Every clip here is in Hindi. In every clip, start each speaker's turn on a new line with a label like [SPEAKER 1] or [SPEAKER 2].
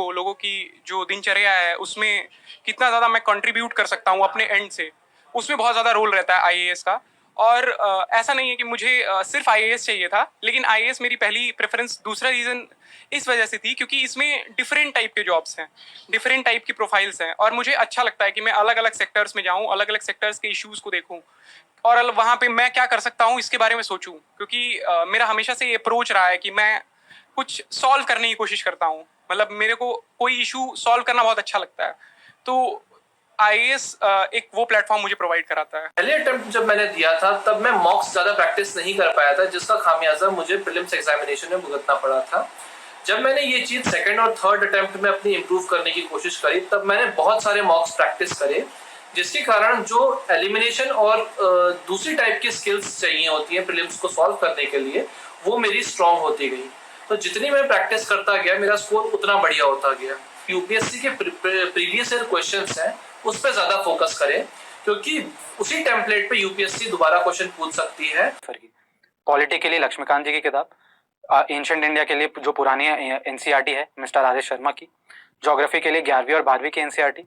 [SPEAKER 1] को, लोगों की जो दिनचर्या है उसमें कितना ज़्यादा मैं कंट्रीब्यूट कर सकता हूँ अपने एंड से, उसमें बहुत ज़्यादा रोल रहता है आईएएस का। और ऐसा नहीं है कि मुझे सिर्फ आईएएस चाहिए था, लेकिन आईएएस मेरी पहली प्रेफरेंस, दूसरा रीज़न इस वजह से थी क्योंकि इसमें डिफरेंट टाइप के जॉब्स हैं, डिफरेंट टाइप की प्रोफाइल्स हैं, और मुझे अच्छा लगता है कि मैं अलग अलग सेक्टर्स में जाऊँ, अलग अलग सेक्टर्स के इश्यूज़ को देखूँ और वहाँ पे मैं क्या कर सकता हूँ इसके बारे में सोचूं, क्योंकि मेरा हमेशा से ये अप्रोच रहा है कि मैं कुछ सॉल्व करने की कोशिश करता हूँ। मतलब मेरे को कोई इशू सॉल्व करना बहुत अच्छा लगता है, तो आईएएस एक वो प्लेटफॉर्म मुझे प्रोवाइड कराता है।
[SPEAKER 2] पहले अटेम्प्ट जब मैंने दिया था तब मैं मॉक्स ज़्यादा प्रैक्टिस नहीं कर पाया था, जिसका खामियाजा मुझे प्रीलिम्स एग्जामिनेशन में भुगतना पड़ा था। जब मैंने ये चीज़ सेकंड और थर्ड अटेम्प्ट में अपनी इम्प्रूव करने की कोशिश करी, तब मैंने बहुत सारे मॉक्स प्रैक्टिस करे, जिसके कारण जो एलिमिनेशन और दूसरी टाइप की स्किल्स चाहिए होती हैं प्रीलिम्स को सॉल्व करने के लिए, वो मेरी स्ट्रांग होती गई। तो जितनी मैं प्रैक्टिस करता गया मेरा स्कोर उतना बढ़िया होता गया। यूपीएससी के प्रीवियस ईयर क्वेश्चंस हैं, उस पर ज़्यादा फोकस करें, क्योंकि उसी टेम्पलेट पे यूपीएससी दोबारा क्वेश्चन पूछ सकती है।
[SPEAKER 3] पॉलिटी के लिए लक्ष्मीकांत जी की किताब, एंशिएंट इंडिया के लिए जो पुरानी एनसीईआरटी है मिस्टर राजेश शर्मा की, ज्योग्राफी के लिए 11वीं और 12वीं की एनसीईआरटी,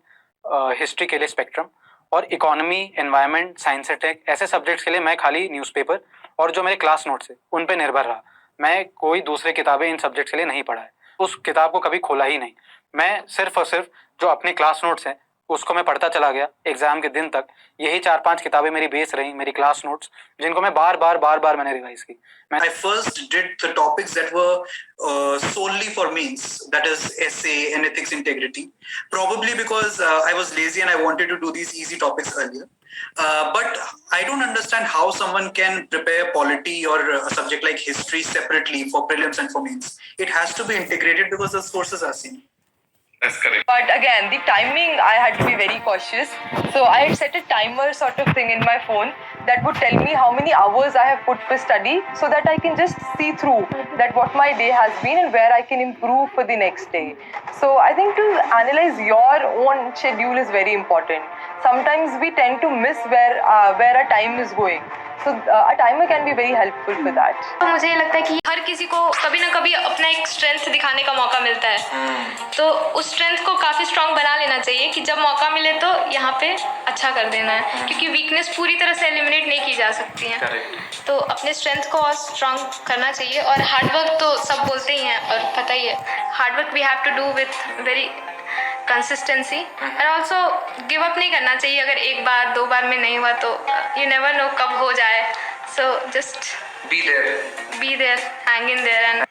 [SPEAKER 3] हिस्ट्री के लिए स्पेक्ट्रम, और economy, environment, science and tech, ऐसे सब्जेक्ट्स के लिए मैं खाली न्यूज़पेपर और जो मेरे क्लास नोट्स है उन पे निर्भर रहा। मैं कोई दूसरी किताबें इन सब्जेक्ट्स के लिए नहीं पढ़ा है, उस किताब को कभी खोला ही नहीं। मैं सिर्फ और सिर्फ जो अपने क्लास नोट्स हैं उसको मैं पढ़ता चला गया एग्जाम के दिन तक। यही 4-5 किताबें मेरी बेस रही, मेरी क्लास नोट्स, जिनको मैं बार बार मैंने रिवाइज की।
[SPEAKER 4] I first did the topics that were solely for mains, that is essay and ethics integrity, probably because I was lazy and I wanted to do these easy topics earlier. But I don't understand how someone can prepare polity or a subject like history separately for prelims and for mains. It has to be integrated because the sources are same.
[SPEAKER 5] That's correct.
[SPEAKER 6] But again, the timing, I had to be very cautious. So I had set a timer sort of thing in my phone that would tell me how many hours I have put for study, so that I can just see through that what my day has been and where I can improve for the next day. So I think to analyze your own schedule is very important. Sometimes we tend to miss where our time is going. So a timer can be very helpful for that.
[SPEAKER 7] तो मुझे ये लगता है कि हर किसी को कभी ना कभी अपना एक स्ट्रेंथ दिखाने का मौका मिलता है, तो उस स्ट्रेंथ को काफ़ी स्ट्रांग बना लेना चाहिए कि जब मौका मिले तो यहाँ पे अच्छा कर देना है, क्योंकि वीकनेस पूरी तरह से एलिमिनेट नहीं की जा सकती है। तो अपने स्ट्रेंथ को और स्ट्रांग करना चाहिए। और हार्डवर्क तो सब बोलते ही हैं और पता ही है, hard work we have to do with very consistency, and also give up नहीं करना चाहिए। अगर एक बार 2 बार में नहीं हुआ तो यू नेवर नो कब हो जाए। So just be there, hang in there and